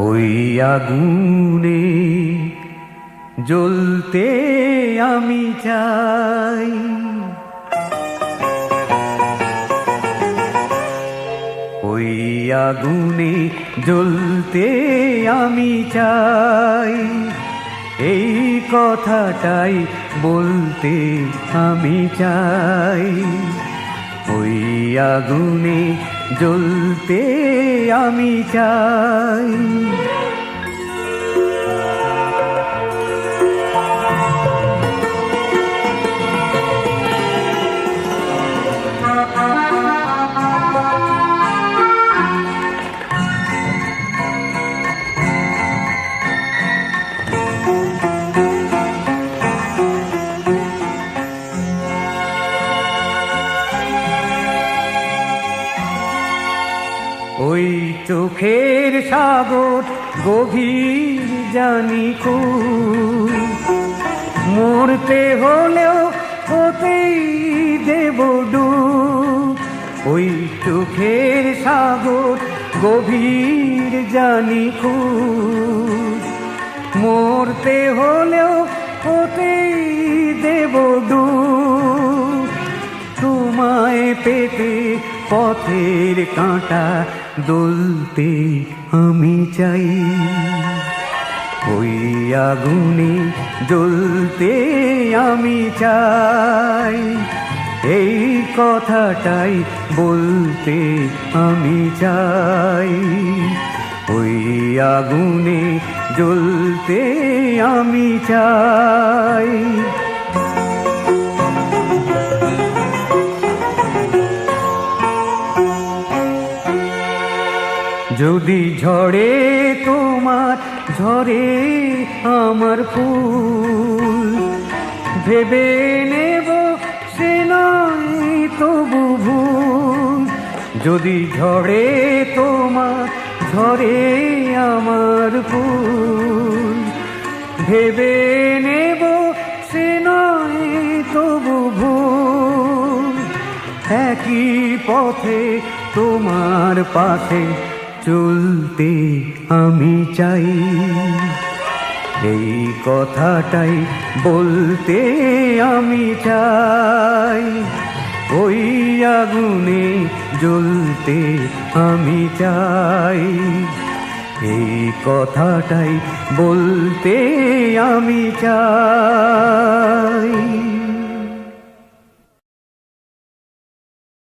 ওই আগুনে জ্বলতে আমি চাই, ওই আগুনে জ্বলতে আমি চাই, এই কথাটাই বলতে আমি চাই। ওই আগুনে জ্বলতে আমি চাই। ওই চোখের সাগর গভীর জানি খুব, মরতে হলেও হতেই দেব ডুব। ওই চোখের সাগর গভীর জানি খুব, মরতে হলেও হতেই দেব ডুব। তোমায় পেতে পথের কাঁটা দোলতে আমি চাই, ওই আগুনে জ্বলতে আমি চাই, এই কথাটাই বলতে আমি চাই। ওই আগুনে জ্বলতে আমি চাই। যদি ঝরে তোমার ঝরে আমার ফুল, ভেবে নেব সে নয় তবু ভুল। যদি ঝরে তোমার ঝরে আমার ফুল, ভেবে নেব সে নয় তবু ভুল। একই পথে তোমার পাশে চলতে আমি চাই, এই কথাটাই বলতে আমি চাই। ওই আগুনে জ্বলতে আমি চাই, এই কথাটাই বলতে আমি চাই।